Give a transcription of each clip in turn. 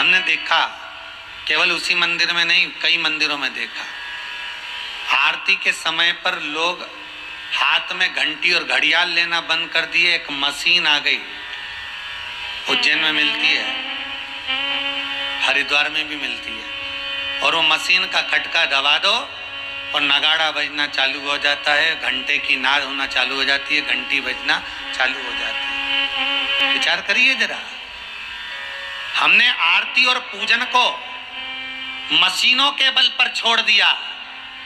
हमने देखा, केवल उसी मंदिर में नहीं, कई मंदिरों में देखा, आरती के समय पर लोग हाथ में घंटी और घड़ियाल लेना बंद कर दिए। एक मशीन आ गई, उज्जैन में मिलती है, हरिद्वार में भी मिलती है, और वो मशीन का खटका दबा दो और नगाड़ा बजना चालू हो जाता है, घंटे की नाद होना चालू हो जाती है, घंटी बजना चालू हो जाती है। विचार करिए जरा, हमने आरती और पूजन को मशीनों के बल पर छोड़ दिया,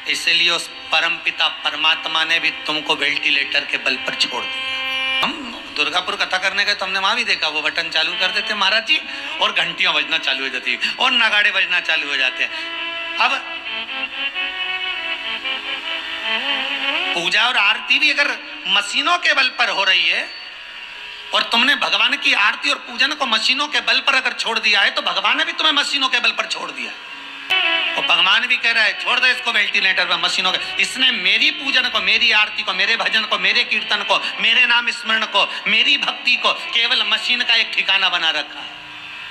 इसलिए उस परमपिता परमात्मा ने भी तुमको वेंटिलेटर के बल पर छोड़ दिया। हम दुर्गापुर कथा करने गए तो हमने वहां भी देखा, वो बटन चालू कर देते महाराज जी और घंटियां बजना चालू हो जाती और नगाड़े बजना चालू हो जाते हैं। अब पूजा और आरती भी अगर मशीनों के बल पर हो रही है और तुमने भगवान की आरती और पूजन को मशीनों के बल पर अगर छोड़ दिया है, तो भगवान ने भी तुम्हें मशीनों के बल पर छोड़ दिया। और भगवान भी कह रहा है छोड़ दो इसको वेंटिलेटर पर, मशीनों के। इसने मेरी पूजन को, मेरी आरती को, मेरे भजन को, मेरे कीर्तन को, मेरे नाम स्मरण को, मेरी भक्ति को केवल मशीन का एक ठिकाना बना रखा है।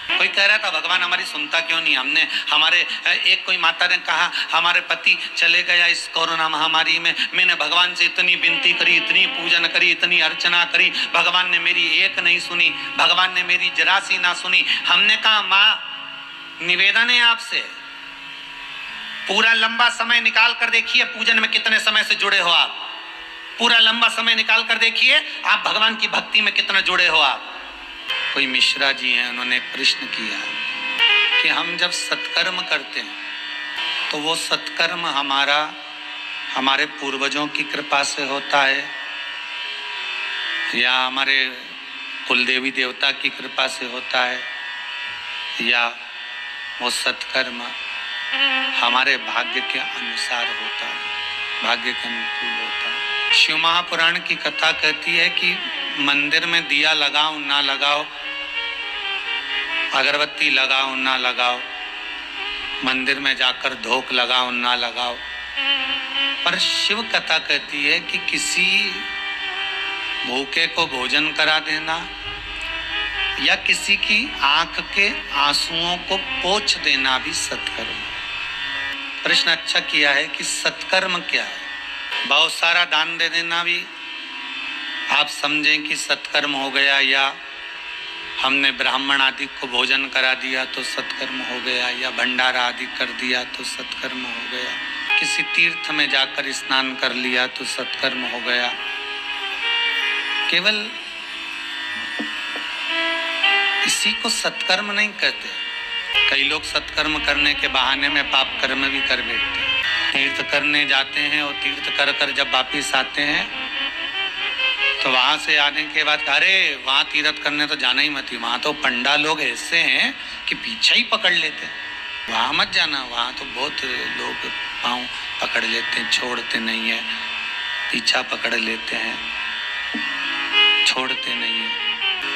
कोई कह रहा था भगवान हमारी सुनता क्यों नहीं। हमने हमारे एक कोई माता ने कहा हमारे पति चले गया इस कोरोना महामारी में, मैंने भगवान से इतनी विनती करी, इतनी पूजन करी, इतनी अर्चना करी, भगवान ने मेरी एक नहीं सुनी, भगवान ने मेरी जरा सी ना सुनी। हमने कहा माँ निवेदन है आपसे, पूरा लंबा समय निकाल कर देखिए पूजन में कितने समय से जुड़े हो आप, पूरा लंबा समय निकाल कर देखिए आप भगवान की भक्ति में कितना जुड़े हो आप। कोई मिश्रा जी हैं, उन्होंने प्रश्न किया कि हम जब सत्कर्म करते हैं तो वो सत्कर्म हमारे पूर्वजों की कृपा से होता है या हमारे कुलदेवी देवता की कृपा से होता है, या वो सत्कर्म हमारे भाग्य के अनुसार होता है, भाग्य के अनुकूल होता है। शिव महापुराण की कथा कहती है कि मंदिर में दिया लगाओ ना लगाओ, अगरबत्ती लगाओ ना लगाओ, मंदिर में जाकर धूप लगाओ ना लगाओ, पर शिव कथा कहती है कि किसी भूखे को भोजन करा देना या किसी की आंख के आंसुओं को पोंछ देना भी सत्कर्म। प्रश्न अच्छा किया है कि सत्कर्म क्या है। बहुत सारा दान दे देना भी आप समझें कि सत्कर्म हो गया, या हमने ब्राह्मण आदि को भोजन करा दिया तो सत्कर्म हो गया, या भंडारा आदि कर दिया तो सत्कर्म हो गया, किसी तीर्थ में जाकर स्नान कर लिया तो सत्कर्म हो गया। केवल इसी को सत्कर्म नहीं कहते। कई लोग सत्कर्म करने के बहाने में पाप कर्म भी कर बैठते हैं। तीर्थ करने जाते हैं और तीर्थ कर कर जब वापिस आते हैं तो वहां से आने के बाद अरे वहां तीर्थ करने तो जाना ही मत, वहां तो पंडा लोग ऐसे हैं कि पीछे ही पकड़ लेते हैं, वहां मत जाना, वहां तो बहुत लोग पाँव पकड़ लेते हैं, छोड़ते नहीं है, पीछा पकड़ लेते हैं, छोड़ते नहीं है।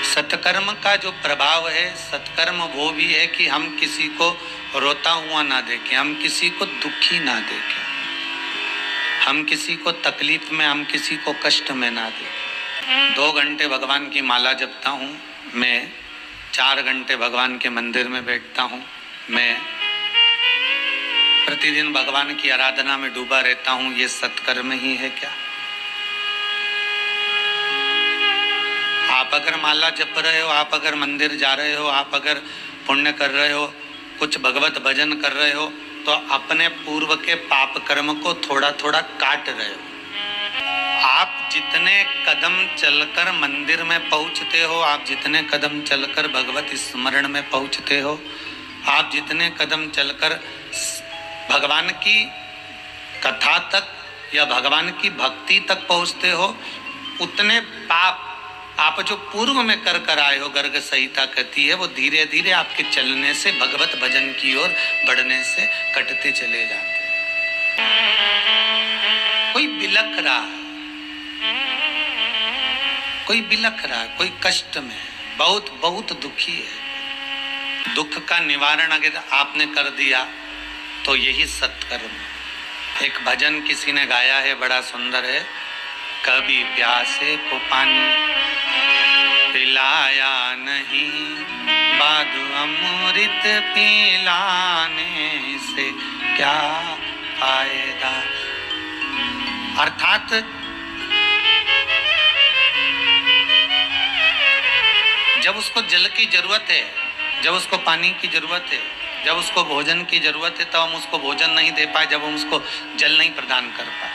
सत्कर्म का जो प्रभाव है, सत्कर्म वो भी है कि हम किसी को रोता हुआ ना देखें, हम किसी को दुखी ना देखें, हम किसी को तकलीफ में, हम किसी को कष्ट में ना देखें। 2 घंटे भगवान की माला जपता हूँ मैं, 4 घंटे भगवान के मंदिर में बैठता हूँ मैं, प्रतिदिन भगवान की आराधना में डूबा रहता हूँ, ये सत्कर्म ही है क्या? आप अगर माला जप रहे हो, आप अगर मंदिर जा रहे हो, आप अगर पुण्य कर रहे हो, कुछ भगवत भजन कर रहे हो, तो अपने पूर्व के पाप कर्म को थोड़ा थोड़ा काट रहे हो। आप जितने कदम चलकर मंदिर में पहुंचते हो, आप जितने कदम चलकर भगवत स्मरण में पहुंचते हो, आप जितने कदम चलकर भगवान की कथा तक या भगवान की भक्ति तक पहुंचते हो, उतने पाप आप जो पूर्व में कर कर आए हो, गर्ग संहिता कहती है, वो धीरे धीरे आपके चलने से, भगवत भजन की ओर बढ़ने से कटते चले जाते हैं। कोई बिलख रहा है, कोई बिलख रहा है, कोई कष्ट में, बहुत बहुत दुखी है। दुख का निवारण अगर आपने कर दिया तो यही सत्कर्म। एक भजन किसी ने गाया है, बड़ा सुंदर है, कभी प्यासे को पानी पिलाया नहीं, बाधु अमृत पिलाने से क्या फायदा। अर्थात जब उसको जल की जरूरत है, जब उसको पानी की जरूरत है, जब उसको भोजन की जरूरत है, तब हम उसको भोजन नहीं दे पाए, जब हम उसको जल नहीं प्रदान कर पाए।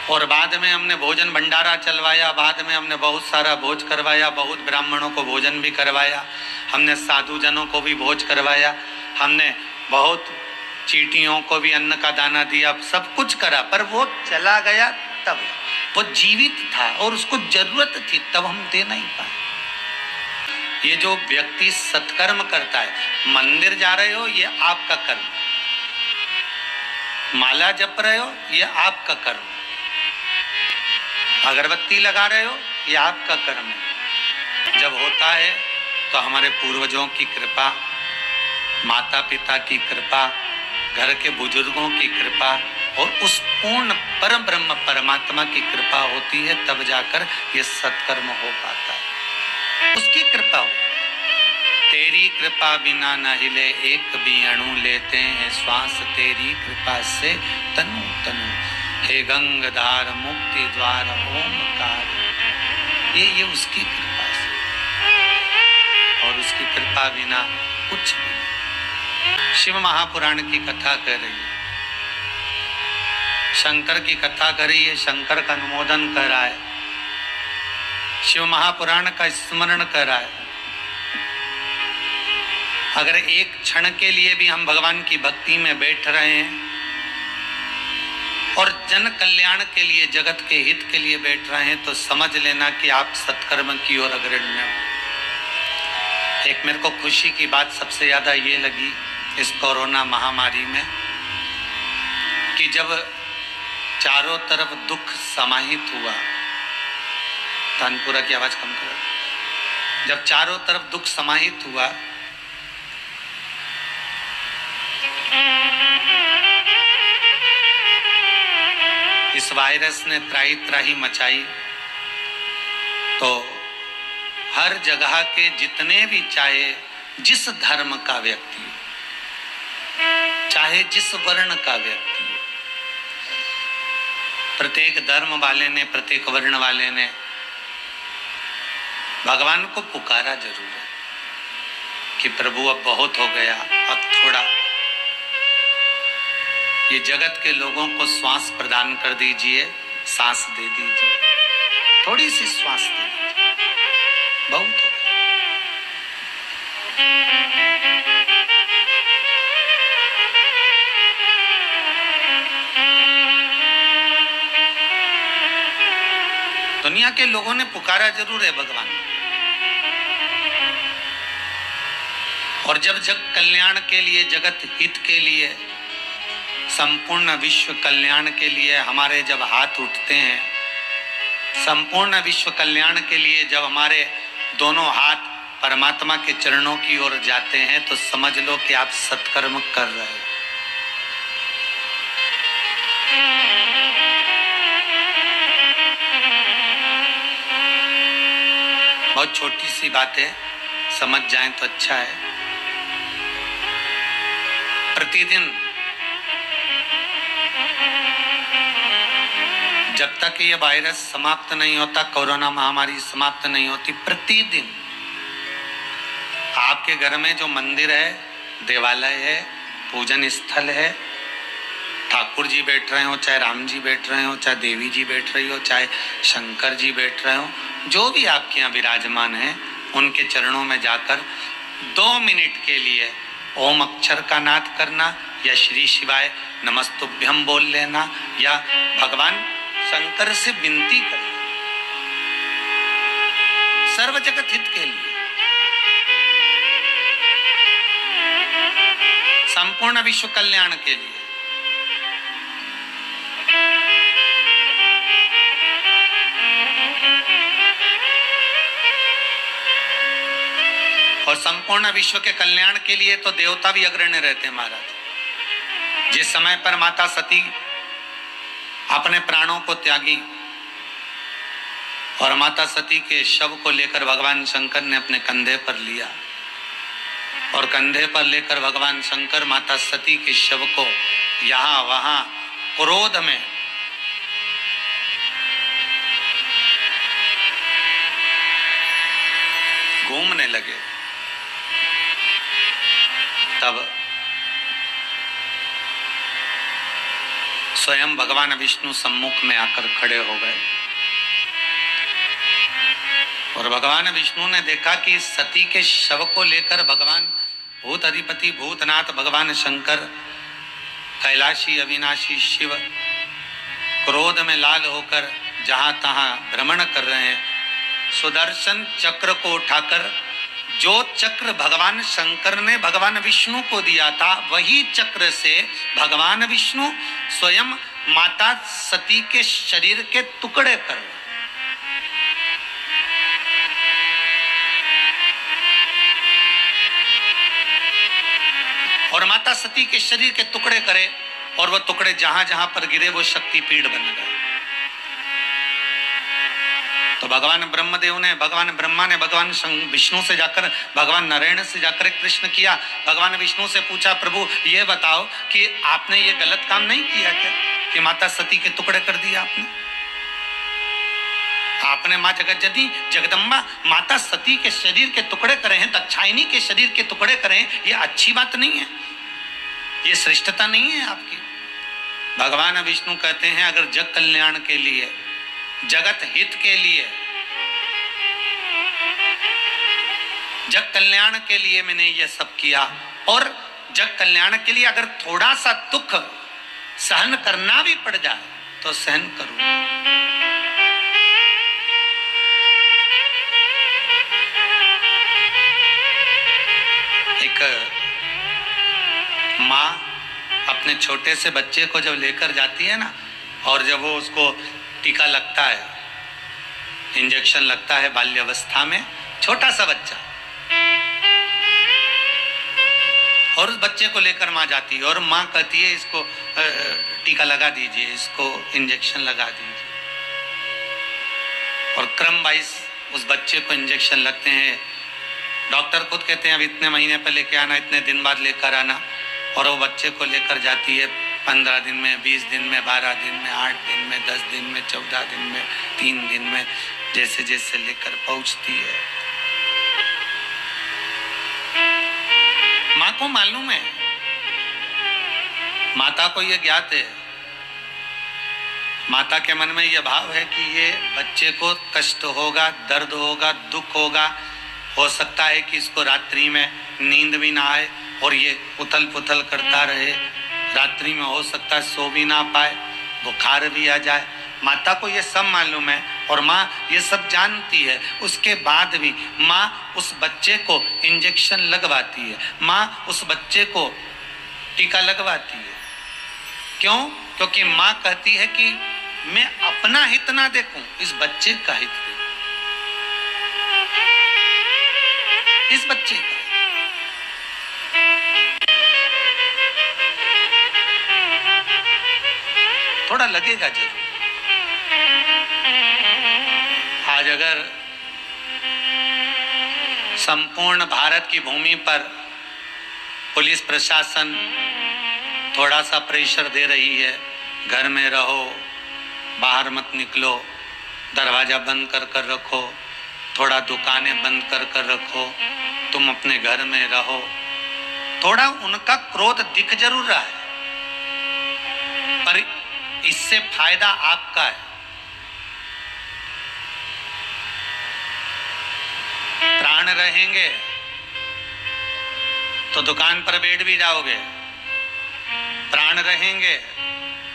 और बाद में हमने भोजन भंडारा चलवाया, बाद में हमने बहुत सारा भोज करवाया, बहुत ब्राह्मणों को भोजन भी करवाया, हमने साधु जनों को भी भोज करवाया, हमने बहुत चींटियों को भी अन्न का दाना दिया, सब कुछ करा, पर वो चला गया। तब वो जीवित था और उसको जरूरत थी, तब हम दे नहीं पाए। ये जो व्यक्ति सत्कर्म करता है, मंदिर जा रहे हो ये आपका कर्म, माला जप रहे हो ये आपका कर्म, अगरबत्ती लगा रहे हो ये आपका कर्म है। जब होता है तो हमारे पूर्वजों की कृपा, माता पिता की कृपा, घर के बुजुर्गों की कृपा और उस पूर्ण परम ब्रह्म परमात्मा की कृपा होती है, तब जाकर ये सत्कर्म हो पाता है। उसकी कृपा हो। तेरी कृपा बिना न हिले एक भी अणु, लेते हैं श्वास तेरी कृपा से तनु तनु। हे गंगाधार मुक्ति द्वार ओमकार, ये उसकी कृपा से, और उसकी कृपा बिना कुछ नहीं। शिव महापुराण की कथा कर रही है, शंकर की कथा कर रही है, शंकर का अनुमोदन कर रहा है, शिव महापुराण का स्मरण कर रहा है। अगर एक क्षण के लिए भी हम भगवान की भक्ति में बैठ रहे हैं और जन कल्याण के लिए, जगत के हित के लिए बैठ रहे हैं, तो समझ लेना कि आप सत्कर्म की ओर अग्रण्य हो। एक मेरे को खुशी की बात सबसे ज्यादा ये लगी इस कोरोना महामारी में, कि जब चारों तरफ दुख समाहित हुआ, तानपुरा की आवाज कम करो, जब चारों तरफ दुख समाहित हुआ, इस वायरस ने त्राही त्राही मचाई, तो हर जगह के जितने भी, चाहे जिस धर्म का व्यक्ति, चाहे जिस वर्ण का व्यक्ति, प्रत्येक धर्म वाले ने, प्रत्येक वर्ण वाले ने भगवान को पुकारा जरूर है कि प्रभु अब बहुत हो गया, अब थोड़ा ये जगत के लोगों को श्वास प्रदान कर दीजिए, सांस दे दीजिए, थोड़ी सी श्वास दे दीजिए, बहुत हो दुनिया के लोगों ने पुकारा जरूर है भगवान, और जब जग कल्याण के लिए, जगत हित के लिए, संपूर्ण विश्व कल्याण के लिए हमारे जब हाथ उठते हैं, संपूर्ण विश्व कल्याण के लिए जब हमारे दोनों हाथ परमात्मा के चरणों की ओर जाते हैं, तो समझ लो कि आप सत्कर्म कर रहे हो। बहुत छोटी सी बात है, समझ जाएं तो अच्छा है। प्रतिदिन जब तक ये वायरस समाप्त नहीं होता, कोरोना महामारी समाप्त नहीं होती, प्रतिदिन आपके घर में जो मंदिर है, देवालय है, पूजन स्थल है, ठाकुर जी बैठ रहे हो, चाहे राम जी बैठ रहे हो, चाहे देवी जी बैठ रही हो, चाहे शंकर जी बैठ रहे हो, जो भी आपके यहाँ विराजमान है, उनके चरणों में जाकर 2 मिनट के लिए ओम अक्षर का नाद करना, या श्री शिवाय नमस्तुभ्यम बोल लेना, या भगवान शंकर से विनती कर, सर्व जगत हित के लिए, संपूर्ण विश्व कल्याण के लिए। और संपूर्ण विश्व के कल्याण के लिए तो देवता भी अग्रणी रहते हैं महाराज। जिस समय पर माता सती अपने प्राणों को त्यागी और माता सती के शव को लेकर भगवान शंकर ने अपने कंधे पर लिया, और कंधे पर लेकर भगवान शंकर माता सती के शव को यहां वहां क्रोध में घूमने लगे। तब स्वयं भगवान विष्णु सम्मुख में आकर खड़े हो गए और भगवान विष्णु ने देखा कि सती के शव को लेकर भगवान भूत अधिपति भूतनाथ भगवान शंकर कैलाशी अविनाशी शिव क्रोध में लाल होकर जहां तहां भ्रमण कर रहे हैं। सुदर्शन चक्र को उठाकर, जो चक्र भगवान शंकर ने भगवान विष्णु को दिया था, वही चक्र से भगवान विष्णु स्वयं माता सती के शरीर के टुकड़े कर रहे। और माता सती के शरीर के टुकड़े करे और वह टुकड़े जहां जहां पर गिरे वो शक्तिपीठ बन गए। तो भगवान ब्रह्मदेव ने, भगवान ब्रह्मा ने भगवान विष्णु से जाकर, भगवान नारायण से जाकर एक प्रश्न किया। भगवान विष्णु से पूछा, प्रभु ये बताओ कि आपने ये गलत काम नहीं किया क्या कि माता सती के टुकड़े कर दिए आपने? आपने मां जगज्जननी जगदम्बा माता सती के शरीर के टुकड़े करे हैं, दाक्षायणी के शरीर के टुकड़े करे हैं, ये अच्छी बात नहीं है, ये श्रेष्ठता नहीं है आपकी। भगवान विष्णु कहते हैं अगर जग कल्याण के लिए, जगत हित के लिए, जग कल्याण के लिए मैंने ये सब किया, और जग कल्याण के लिए अगर थोड़ा सा दुख सहन करना भी पड़ जाए तो सहन करूं। एक माँ अपने छोटे से बच्चे को जब लेकर जाती है ना, और जब वो उसको टीका लगता है, इंजेक्शन लगता है बाल्यावस्था में, छोटा सा बच्चा, और उस बच्चे को लेकर माँ जाती है और माँ कहती है इसको टीका लगा दीजिए, इसको इंजेक्शन लगा दीजिए, और क्रम वाइज उस बच्चे को इंजेक्शन लगते हैं। डॉक्टर खुद कहते हैं अब इतने महीने पर लेकर आना, इतने दिन बाद लेकर आना, और वो बच्चे को लेकर जाती है 15 दिन में, 20 दिन में, 12 दिन में, 8 दिन में, 10 दिन में, 14 दिन में, 3 दिन में, जैसे जैसे लेकर पहुंचती है। माँ को मालूम है, माता को यह ज्ञात है, माता के मन में यह भाव है कि ये बच्चे को कष्ट होगा, दर्द होगा, दुख होगा, हो सकता है कि इसको रात्रि में नींद भी ना आए और ये उथल पुथल करता रहे, रात्रि में हो सकता है सो भी ना पाए, बुखार भी आ जाए। माता को ये सब मालूम है और माँ ये सब जानती है, उसके बाद भी माँ उस बच्चे को इंजेक्शन लगवाती है, माँ उस बच्चे को टीका लगवाती है। क्यों? क्योंकि माँ कहती है कि मैं अपना हित ना देखूं, इस बच्चे का हित देखूं, इस बच्चे का। थोड़ा लगेगा जरूर। आज अगर संपूर्ण भारत की भूमि पर पुलिस प्रशासन थोड़ा सा प्रेशर दे रही है, घर में रहो, बाहर मत निकलो, दरवाजा बंद कर कर रखो, थोड़ा दुकानें बंद कर कर रखो, तुम अपने घर में रहो, थोड़ा उनका क्रोध दिख जरूर रहा है, पर इससे फायदा आपका है। प्राण रहेंगे तो दुकान पर बैठ भी जाओगे, प्राण रहेंगे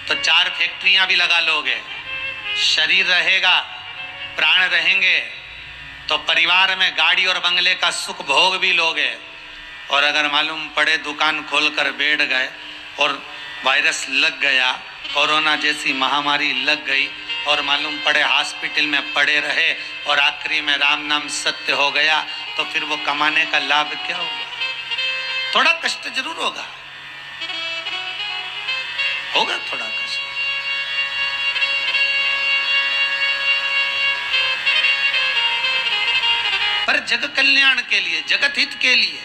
तो 4 फैक्ट्रियां भी लगा लोगे, शरीर रहेगा, प्राण रहेंगे तो परिवार में गाड़ी और बंगले का सुख भोग भी लोगे। और अगर मालूम पड़े दुकान खोलकर बैठ गए और वायरस लग गया, कोरोना जैसी महामारी लग गई, और मालूम पड़े हॉस्पिटल में पड़े रहे और आखिरी में राम नाम सत्य हो गया, तो फिर वो कमाने का लाभ क्या होगा? थोड़ा कष्ट जरूर होगा, होगा थोड़ा कष्ट। पर जग कल्याण के लिए, जगत हित के लिए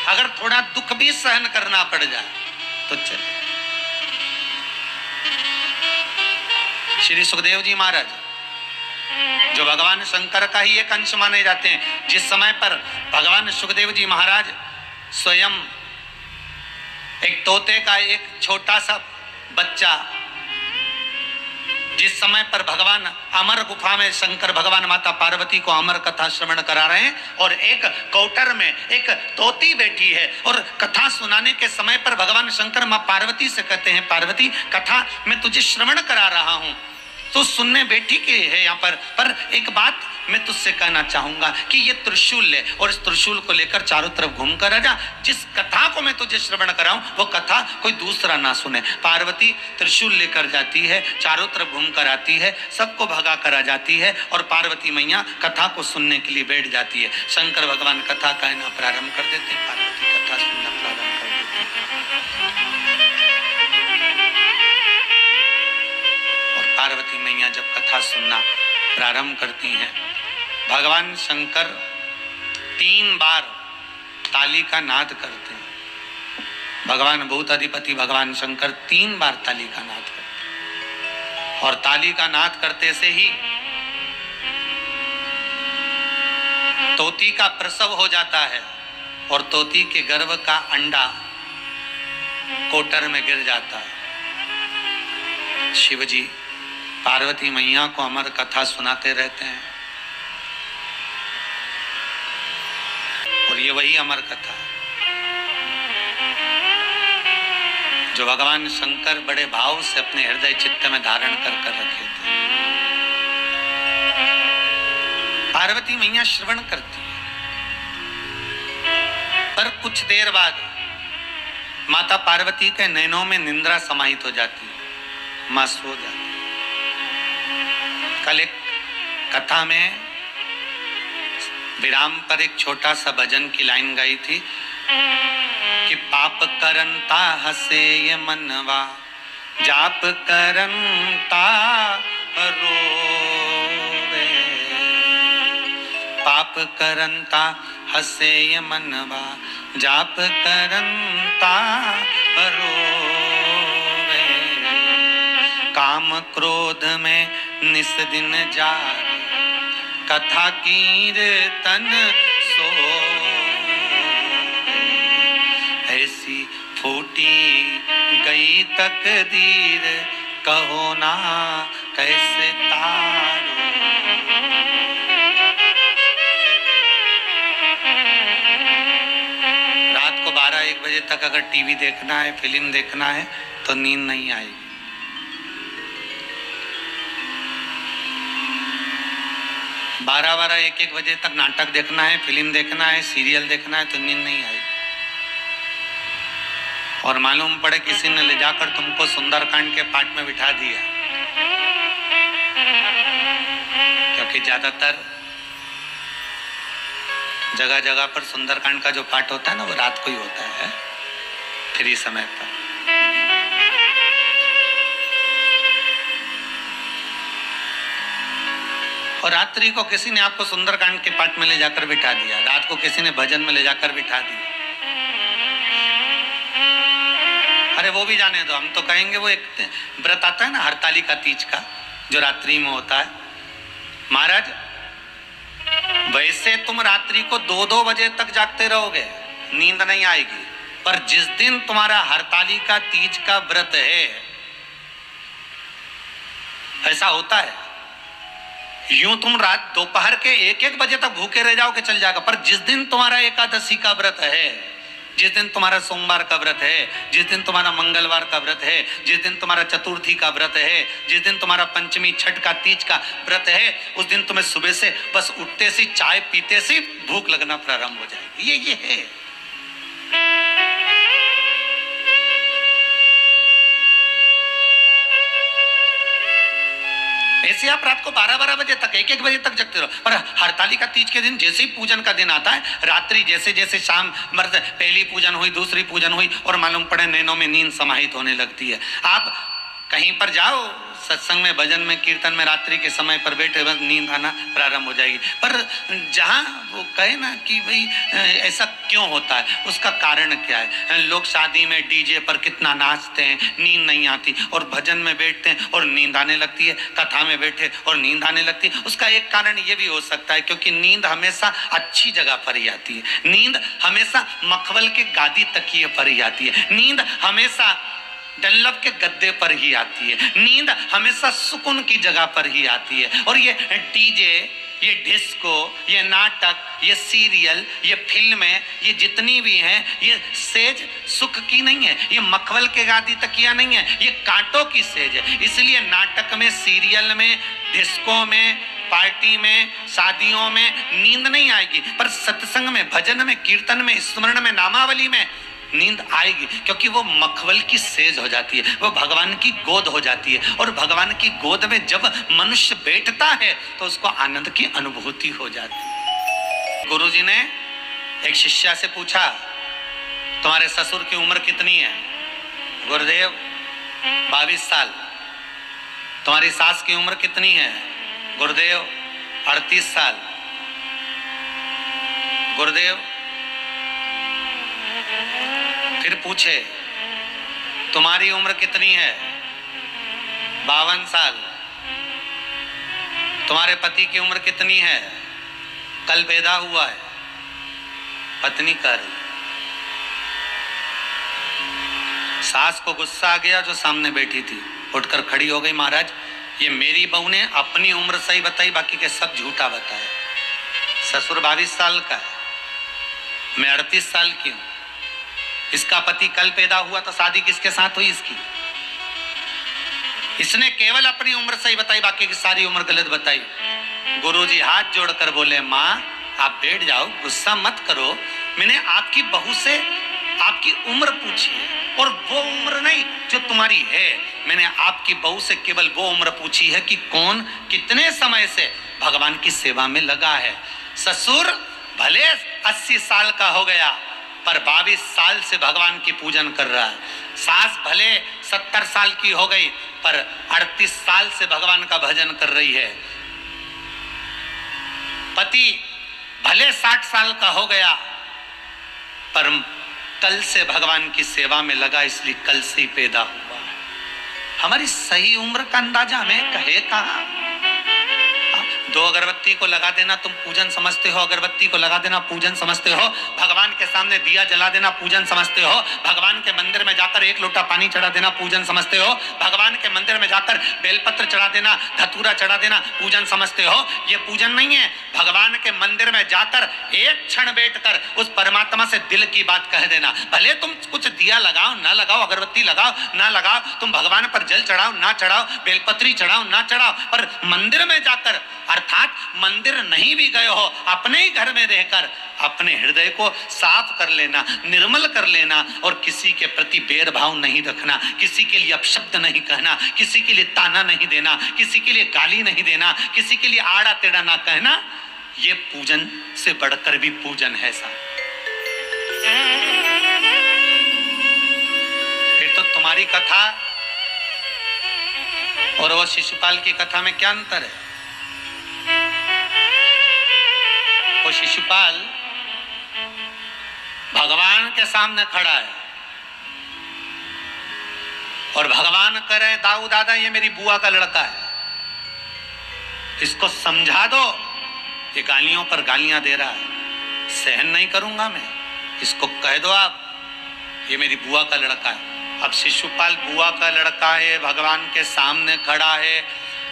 अगर थोड़ा दुख भी सहन करना पड़ जाए तो चले। श्री सुखदेव जी महाराज जो भगवान शंकर का ही एक अंश माने जाते हैं, जिस समय पर भगवान सुखदेव जी महाराज स्वयं एक तोते का एक छोटा सा बच्चा, जिस समय पर भगवान अमर गुफा में शंकर भगवान माता पार्वती को अमर कथा श्रवण करा रहे हैं और एक कौटर में एक तोती बैठी है और कथा सुनाने के समय पर भगवान शंकर मां पार्वती से कहते हैं, पार्वती कथा मैं तुझे श्रवण करा रहा हूं, तो सुनने बैठी के है यहाँ पर एक बात मैं तुझसे कहना चाहूंगा कि ये त्रिशूल ले और इस त्रिशूल को लेकर चारों तरफ घूम कर आ जा, जिस कथा को मैं तुझे श्रवण कराऊं वो कथा कोई दूसरा ना सुने। पार्वती त्रिशूल लेकर जाती है, चारों तरफ घूम कर आती है, सबको भगा कर आ जाती है और पार्वती मैया कथा को सुनने के लिए बैठ जाती है। शंकर भगवान कथा कहना प्रारंभ कर देते, पार्वती कथा सुनना प्रारंभ कर देती। पार्वती मैया जब कथा सुनना प्रारंभ करती हैं, भगवान शंकर 3 बार ताली का नाद करते हैं। भगवान भूत अधिपति भगवान शंकर 3 बार ताली का नाद करते हैं और ताली का नाद करते से ही तोती का प्रसव हो जाता है और तोती के गर्भ का अंडा कोटर में गिर जाता है। शिवजी पार्वती मैया को अमर कथा सुनाते रहते हैं और ये वही अमर कथा जो भगवान शंकर बड़े भाव से अपने हृदय चित्त में धारण कर रखे थे। पार्वती मैया श्रवण करती है, पर कुछ देर बाद माता पार्वती के नैनों में निंद्रा समाहित हो जाती है, मां सो जाती है। कल एक कथा में विराम पर एक छोटा सा भजन की लाइन गाई थी कि पाप करंता हसे ये मनवा, जाप करंता रोवे, पाप करंता हसे ये मनवा, जाप करंता रोवे, काम क्रोध में निस दिन जागे, कथा कीर्तन सोवे, ऐसी फूटी गई तकदीर, कहो ना कैसे तारो। रात को 12-1 बजे तक अगर टीवी देखना है, फिल्म देखना है तो नींद नहीं आएगी। 12-1 बजे तक नाटक देखना है, फिल्म देखना है, सीरियल देखना है तो नींद नहीं आएगी। और मालूम पड़े किसी ने ले जाकर तुमको सुंदरकांड के पाठ में बिठा दिया, क्योंकि ज्यादातर जगह जगह पर सुंदरकांड का जो पाठ होता है ना वो रात को ही होता है, फ्री समय पर। और रात्रि को किसी ने आपको सुंदरकांड के पाठ में ले जाकर बिठा दिया, रात को किसी ने भजन में ले जाकर बिठा दिया। अरे वो भी जाने दो, हम तो कहेंगे वो एक व्रत आता है ना हरतालिका तीज का, जो रात्रि में होता है। महाराज वैसे तुम रात्रि को 2-2 बजे तक जागते रहोगे, नींद नहीं आएगी, पर जिस दिन तुम्हारा हरतालिका तीज का व्रत है, ऐसा होता है, यूं तुम रात दोपहर के 1-1 बजे तक भूखे रह जाओगे चल जाएगा, पर जिस दिन तुम्हारा एकादशी का व्रत है, जिस दिन तुम्हारा सोमवार का व्रत है, जिस दिन तुम्हारा मंगलवार का व्रत है, जिस दिन तुम्हारा चतुर्थी का व्रत है, जिस दिन तुम्हारा पंचमी छठ का तीज का व्रत है, उस दिन तुम्हें सुबह से बस उठते से चाय पीते से भूख लगना प्रारंभ हो जाएगी। ये है। ऐसे आप रात को 12-12 बजे तक 1-1 बजे तक जगते रहो, पर हरतालिका तीज के दिन जैसे ही पूजन का दिन आता है, रात्रि जैसे जैसे शाम मर्द पहली पूजन हुई, दूसरी पूजन हुई और मालूम पड़े नैनों में नींद समाहित होने लगती है। आप कहीं पर जाओ, सत्संग में, भजन में, कीर्तन में रात्रि के समय पर बैठे बस नींद आना प्रारंभ हो जाएगी। पर जहाँ वो कहे ना कि भाई ऐसा क्यों होता है, उसका कारण क्या है। लोग शादी में डीजे पर कितना नाचते हैं, नींद नहीं आती, और भजन में बैठते हैं और नींद आने लगती है, कथा में बैठे और नींद आने लगती है। उसका एक कारण ये भी हो सकता है क्योंकि नींद हमेशा अच्छी जगह पर ही आती है, नींद हमेशा मखमल के गादी तकिए पर ही आती है, नींद हमेशा डनलप के गद्दे पर ही आती है, नींद हमेशा सुकून की जगह पर ही आती है। और ये डीजे, ये डिस्को, ये नाटक, ये सीरियल, ये फिल्में, ये जितनी भी हैं, ये सेज सुख की नहीं है, ये मखमल के गादी तकिया नहीं है, ये कांटों की सेज है। इसलिए नाटक में, सीरियल में, डिस्को में, पार्टी में, शादियों में नींद नहीं आएगी, पर सत्संग में, भजन में, कीर्तन में, स्मरण में, नामावली में नींद आएगी, क्योंकि वो मखमल की सेज हो जाती है, वो भगवान की गोद हो जाती है। और भगवान की गोद में जब मनुष्य बैठता है तो उसको आनंद की अनुभूति हो जाती है। गुरुजी ने एक शिष्या से पूछा, तुम्हारे ससुर की उम्र कितनी है? गुरुदेव 22 साल। तुम्हारी सास की उम्र कितनी है? गुरुदेव 38 साल। गुरुदेव फिर पूछे, तुम्हारी उम्र कितनी है? 52 साल। तुम्हारे पति की उम्र कितनी है? कल पैदा हुआ है। पत्नी कह रही। सास को गुस्सा आ गया जो सामने बैठी थी, उठकर खड़ी हो गई, महाराज ये मेरी बहू ने अपनी उम्र सही बताई, बाकी के सब झूठा बताया। ससुर 22 साल का है, मैं 38 साल की हूं, इसका पति कल पैदा हुआ, तो शादी किसके साथ हुई इसकी? इसने केवल अपनी उम्र सही बताई, बाकी की सारी उम्र गलत बताई। गुरुजी हाथ जोड़कर बोले, माँ आप बैठ जाओ, गुस्सा मत करो, मैंने आपकी बहू से आपकी उम्र पूछी है, और वो उम्र नहीं जो तुम्हारी है। मैंने आपकी बहू से केवल वो उम्र पूछी है कि कौन कितने समय से भगवान की सेवा में लगा है। ससुर भले 80 साल का हो गया, पर 22 साल से भगवान की पूजन कर रहा है। सास भले 70 साल की हो गई, पर 38 साल से भगवान का भजन कर रही है। पति भले 60 साल का हो गया, पर कल से भगवान की सेवा में लगा, इसलिए कल से ही पैदा हुआ है। हमारी सही उम्र का अंदाजा हमें कहे कहां? 2 अगरबत्ती को लगा देना तुम पूजन समझते हो, अगरबत्ती को लगा देना पूजन समझते हो, भगवान के सामने दिया जला देना पूजन समझते हो, भगवान के मंदिर में जाकर 1 लोटा पानी चढ़ा देना पूजन समझते हो, भगवान के मंदिर में जाकर बेलपत्र चढ़ा देना, धतूरा चढ़ा देना पूजन समझते हो। ये पूजन नहीं है। भगवान के मंदिर में जाकर एक क्षण बैठकर उस परमात्मा से दिल की बात कह देना। भले तुम कुछ दिया लगाओ ना लगाओ, अगरबत्ती लगाओ ना लगाओ, तुम भगवान पर जल चढ़ाओ ना चढ़ाओ, बेलपत्री चढ़ाओ ना चढ़ाओ, पर मंदिर में जाकर, अर्थात मंदिर नहीं भी गए हो, अपने ही घर में रहकर अपने हृदय को साफ कर लेना, निर्मल कर लेना, और किसी के प्रति भेदभाव नहीं रखना, किसी के लिए अपशब्द नहीं कहना, किसी के लिए ताना नहीं देना, किसी के लिए गाली नहीं देना, किसी के लिए आड़ा टेढ़ा ना कहना, ये पूजन से बढ़कर भी पूजन है साहब। फिर तो तुम्हारी कथा और वो शिशुपाल की कथा में क्या अंतर है? वो शिशुपाल भगवान के सामने खड़ा है और भगवान कह रहे, दाऊ दादा ये मेरी बुआ का लड़का है, इसको समझा दो, ये गालियों पर गालियां दे रहा है, सहन नहीं करूंगा मैं, इसको कह दो आप ये मेरी बुआ का लड़का है। अब शिशुपाल बुआ का लड़का है, भगवान के सामने खड़ा है,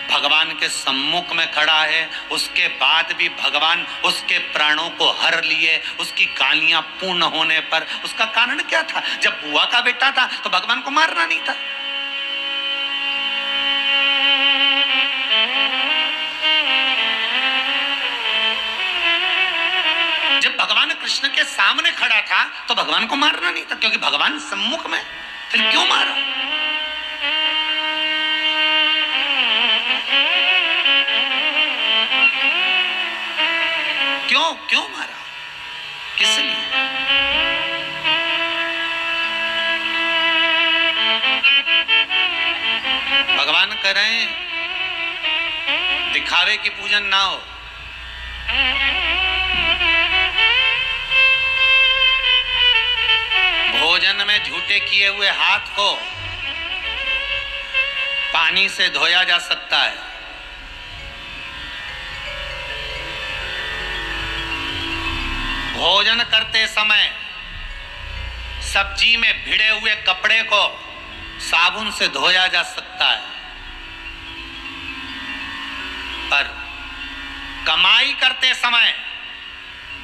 भगवान के सम्मुख में खड़ा है, उसके बाद भी भगवान उसके प्राणों को हर लिए, उसकी गालियां पूर्ण होने पर। उसका कारण क्या था? जब बुआ का बेटा था तो भगवान को मारना नहीं था। जब भगवान कृष्ण के सामने खड़ा था तो भगवान को मारना नहीं था, क्योंकि भगवान सम्मुख में, फिर क्यों मारा? क्यों मारा? किस लिए? भगवान कह रहे हैं दिखावे की पूजन ना हो, भोजन में झूठे किए हुए हाथ को पानी से धोया जा सकता है। भोजन करते समय सब्जी में भिड़े हुए कपड़े को साबुन से धोया जा सकता है, पर कमाई करते समय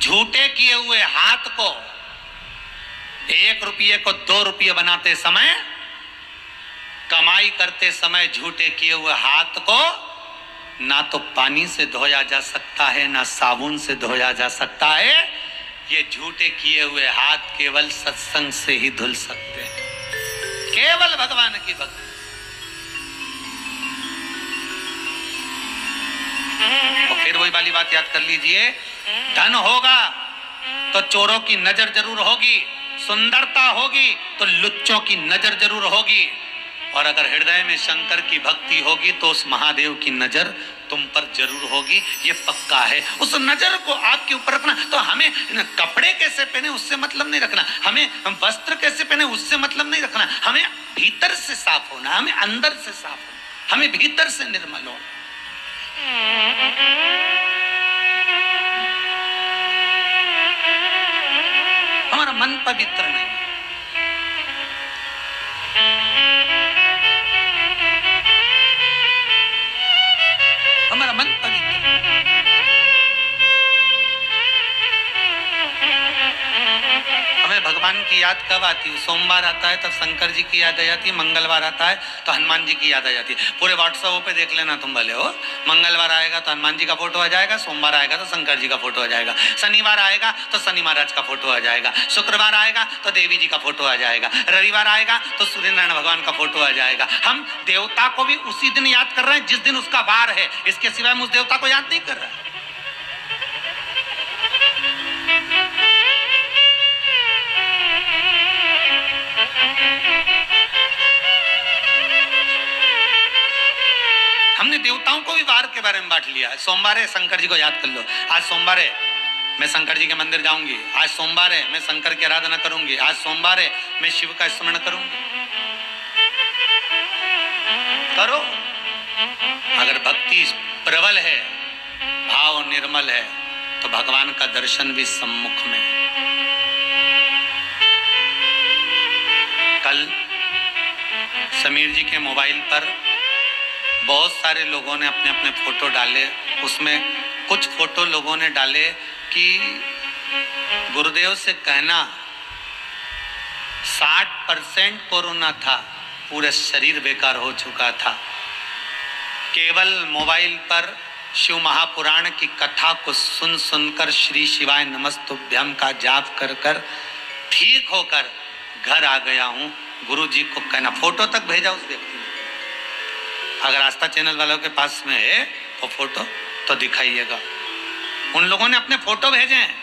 झूठे किए हुए हाथ को 1 रुपये को 2 रुपये बनाते समय, कमाई करते समय झूठे किए हुए हाथ को ना तो पानी से धोया जा सकता है ना साबुन से धोया जा सकता है। ये झूठे किए हुए हाथ केवल सत्संग से ही धुल सकते हैं, केवल भगवान की भक्ति। तो फिर वही वाली बात याद कर लीजिए, धन होगा तो चोरों की नजर जरूर होगी, सुंदरता होगी तो लुच्चों की नजर जरूर होगी, और अगर हृदय में शंकर की भक्ति होगी तो उस महादेव की नजर तुम पर जरूर होगी, ये पक्का है। उस नजर को आपके ऊपर रखना। तो हमें कपड़े कैसे पहने उससे मतलब नहीं रखना, हमें वस्त्र कैसे पहने उससे मतलब नहीं रखना, हमें भीतर से साफ होना, हमें अंदर से साफ होना, हमें भीतर से निर्मल होना। हमारा मन पवित्र नहीं, हमारा मन पवित्र। हमें भगवान की याद कब आती है? सोमवार आता है तब शंकर जी की याद आ जाती है, मंगलवार आता है तो हनुमान जी की याद आ जाती है। पूरे व्हाट्सएप पे देख लेना तुम भले हो, मंगलवार आएगा तो हनुमान जी का फोटो आ जाएगा, सोमवार आएगा तो शंकर जी का फोटो आ जाएगा, शनिवार आएगा तो शनि महाराज का फोटो आ जाएगा, शुक्रवार आएगा तो देवी जी का फोटो आ जाएगा, रविवार आएगा तो सूर्य नारायण भगवान का फोटो आ जाएगा। हम देवता को भी उसी दिन याद कर रहे हैं जिस दिन उसका वार है, इसके सिवाय हम उस देवता को याद नहीं कर रहे हैं। हमने देवताओं को भी वार के बारे में बांट लिया है। सोमवार है, शंकर जी को याद कर लो, आज सोमवार है, मैं शंकर जी के मंदिर जाऊंगी, आज सोमवार है, मैं शंकर की आराधना करूंगी, आज सोमवार है, मैं शिव का स्मरण करूंगी। करो, अगर भक्ति प्रबल है, भाव निर्मल है, तो भगवान का दर्शन भी सम्मुख में है। कल समीर जी के मोबाइल पर बहुत सारे लोगों ने अपने अपने फोटो डाले, उसमें कुछ फोटो लोगों ने डाले कि गुरुदेव से कहना 60% कोरोना था, पूरा शरीर बेकार हो चुका था, केवल मोबाइल पर शिव महापुराण की कथा को सुन सुनकर श्री शिवाय नमस्तुभ्यम का जाप कर कर ठीक होकर घर आ गया हूं। गुरु जी को कहना, फोटो तक भेजा उस व्यक्ति ने। अगर आस्था चैनल वालों के पास में है वो फोटो तो दिखाइएगा। उन लोगों ने अपने फोटो भेजे हैं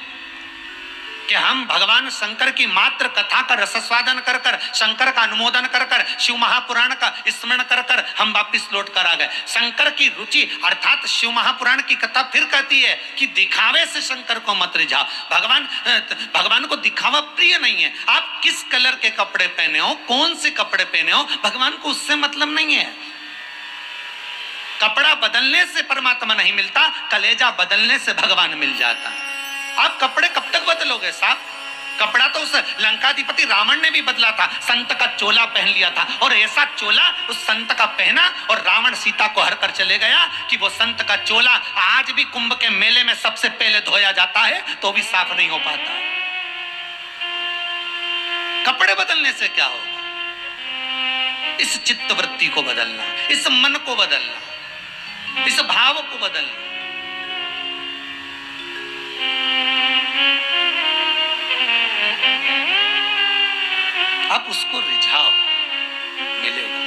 कि हम भगवान शंकर की मात्र कथा का रसस्वादन कर कर, शंकर का अनुमोदन कर कर, शिव महापुराण का स्मरण कर कर हम वापिस लौट कर आ गए। शंकर की रुचि अर्थात शिव महापुराण की कथा फिर कहती है कि दिखावे से शंकर को मत रिझाओ। भगवान को दिखावा प्रिय नहीं है। आप किस कलर के कपड़े पहने हो, कौन से कपड़े पहने हो, भगवान को उससे मतलब नहीं है। कपड़ा बदलने से परमात्मा नहीं मिलता, कलेजा बदलने से भगवान मिल जाता है। आप कपड़े कब तक बदलोगे साहब? कपड़ा तो उस लंकाधिपति रावण ने भी बदला था, संत का चोला पहन लिया था, और ऐसा चोला उस संत का पहना और रावण सीता को हर कर चले गया कि वो संत का चोला आज भी कुंभ के मेले में सबसे पहले धोया जाता है तो भी साफ नहीं हो पाता। कपड़े बदलने से क्या होगा? इस चित्त वृत्ति को बदलना, इस मन को बदलना, इस भाव को बदलना। आप उसको रिझाओ, मिलेगा।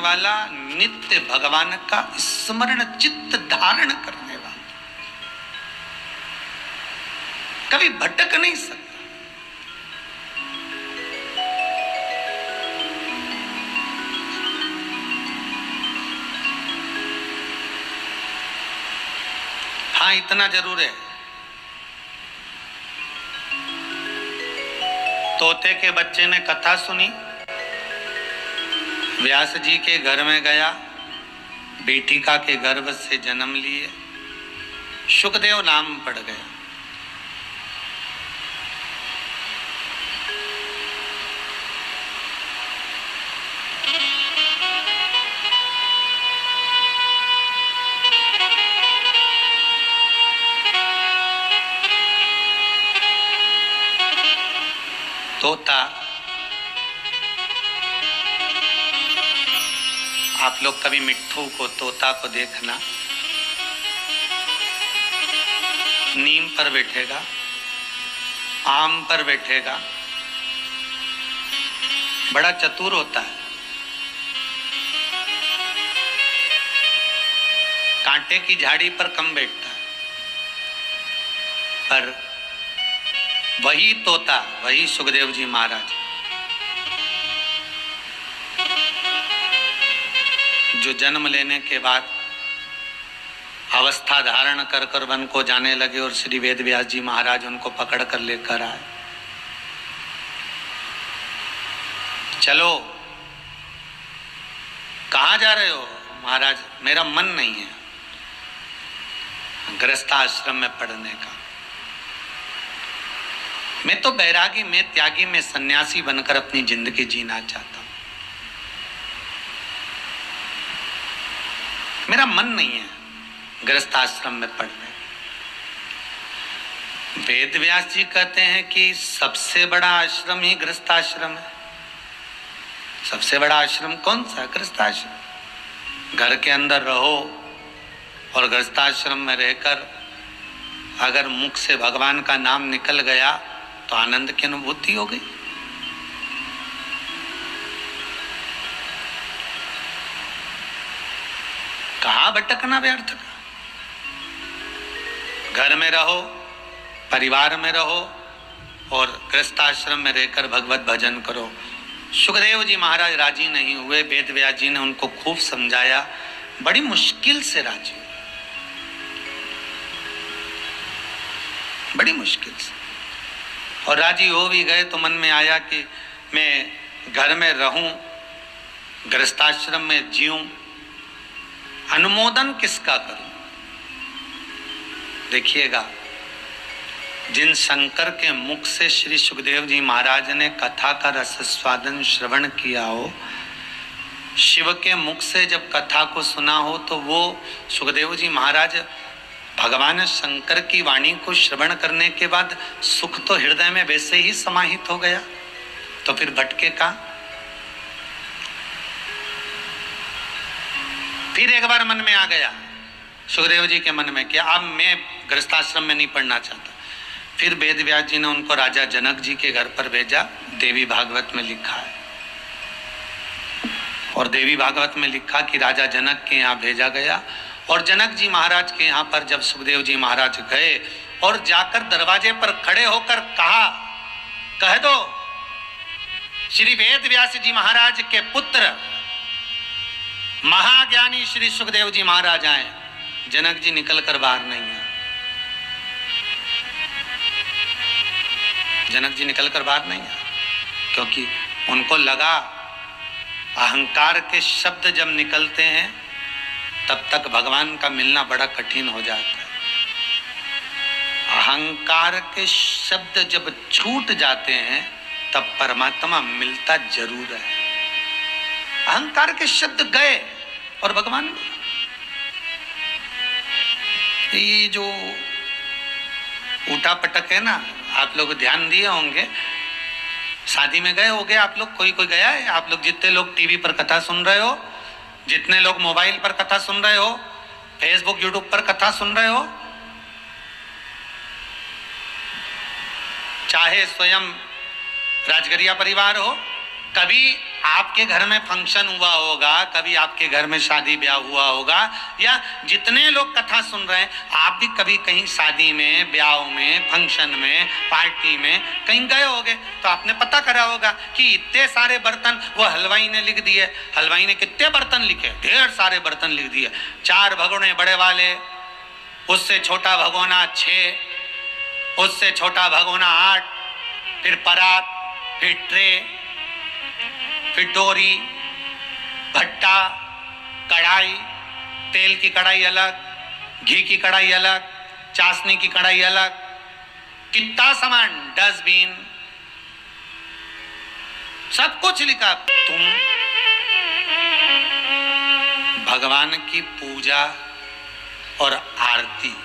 वाला, नित्य भगवान का स्मरण चित्त धारण करने वाला, कभी भटक नहीं सकता। हाँ, इतना जरूर है, तोते के बच्चे ने कथा सुनी, व्यास जी के घर में गया, बेटिका के गर्भ से जन्म लिए, शुकदेव नाम पड़ गया। तोता, आप लोग कभी मिट्ठू को, तोता को देखना, नीम पर बैठेगा, आम पर बैठेगा, बड़ा चतुर होता है, कांटे की झाड़ी पर कम बैठता है, पर वही तोता, वही सुखदेव जी महाराज जो जन्म लेने के बाद अवस्था धारण कर कर वन को जाने लगे और श्री वेद व्यास जी महाराज उनको पकड़ कर लेकर आए। चलो, कहाँ जा रहे हो? महाराज, मेरा मन नहीं है गृहस्थाश्रम में पढ़ने का, मैं तो बैरागी में, त्यागी में, सन्यासी बनकर अपनी जिंदगी जीना चाहता हूं, मेरा मन नहीं है गृहस्थाश्रम में पढ़ने। वेद व्यास जी कहते हैं कि सबसे बड़ा आश्रम ही गृहस्थाश्रम है। सबसे बड़ा आश्रम कौन सा? गृहस्थाश्रम। घर के अंदर रहो और गृहस्थाश्रम में रहकर अगर मुख से भगवान का नाम निकल गया तो आनंद की अनुभूति हो गई। कहाँ भटकना व्यर्थ का? घर में रहो, परिवार में रहो और गृहस्थाश्रम में रहकर भगवत भजन करो। सुखदेव जी महाराज राजी नहीं हुए, वेद व्यास जी ने उनको खूब समझाया, बड़ी मुश्किल से राजी हुए, बड़ी मुश्किल से। और राजी हो भी गए तो मन में आया कि मैं घर में रहूं, गृहस्थाश्रम में जीऊं, अनुमोदन किसका करूं? देखिएगा, जिन शंकर के मुख से श्री सुखदेव जी महाराज ने कथा का रसस्वादन श्रवण किया हो, शिव के मुख से जब कथा को सुना हो, तो वो सुखदेव जी महाराज भगवान शंकर की वाणी को श्रवण करने के बाद सुख तो हृदय में वैसे ही समाहित हो गया, तो फिर भटके का? फिर एक बार मन में आ गया सुखदेव जी के मन में कि अब मैं गृहस्थाश्रम में नहीं पढ़ना चाहता। फिर वेद व्यास जी ने उनको राजा जनक जी के घर पर भेजा। देवी भागवत में लिखा है, और देवी भागवत में लिखा कि राजा जनक के यहाँ भेजा गया। और जनक जी महाराज के यहाँ पर जब सुखदेव जी महाराज गए और जाकर दरवाजे पर खड़े होकर कहा, कह दो श्री वेद व्यास जी महाराज के पुत्र महाज्ञानी श्री सुखदेव जी महाराज आए। जनक जी निकल कर बाहर नहीं आए, जनक जी निकल कर बाहर नहीं आए, क्योंकि उनको लगा अहंकार के शब्द जब निकलते हैं तब तक भगवान का मिलना बड़ा कठिन हो जाता है। अहंकार के शब्द जब छूट जाते हैं तब परमात्मा मिलता जरूर है। अहंकार के शब्द गए और भगवान मिले। ये जो उठा पटक है ना, आप लोग ध्यान दिए होंगे, शादी में गए होंगे आप लोग, कोई कोई गया है? आप लोग जितने लोग टीवी पर कथा सुन रहे हो, जितने लोग मोबाइल पर कथा सुन रहे हो, फेसबुक यूट्यूब पर कथा सुन रहे हो, चाहे स्वयं राजगरिया परिवार हो, कभी आपके घर में फंक्शन हुआ होगा, कभी आपके घर में शादी ब्याह हुआ होगा, या जितने लोग कथा सुन रहे हैं आप भी कभी कहीं शादी में, ब्याह में, फंक्शन में, पार्टी में कहीं गए होंगे, तो आपने पता करा होगा कि इतने सारे बर्तन वो हलवाई ने लिख दिए। हलवाई ने कितने बर्तन लिखे? ढेर सारे बर्तन लिख दिए। 4 भगोने बड़े वाले, उससे छोटा भगोना 6, उससे छोटा भगोना 8, फिर परात, फिर ट्रे, फिर डोरी, भट्टा, कढ़ाई, तेल की कढ़ाई अलग, घी की कढ़ाई अलग, चाशनी की कढ़ाई अलग, कितना सामान, डस्टबिन, सब कुछ लिखा। तुम भगवान की पूजा और आरती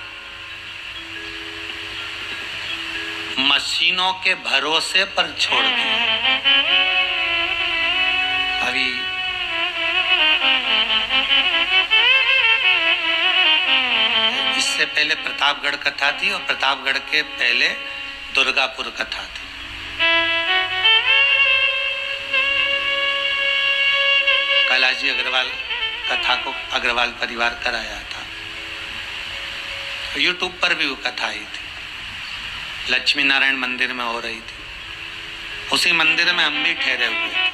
मशीनों के भरोसे पर छोड़ दी। अभी इससे पहले प्रतापगढ़ कथा थी और प्रतापगढ़ के पहले दुर्गापुर कथा थी। कैलाश अग्रवाल कथा को अग्रवाल परिवार कराया था। यूट्यूब पर भी वो कथा आई थी, लक्ष्मी नारायण मंदिर में हो रही थी। उसी मंदिर में हम भी ठहरे हुए थे।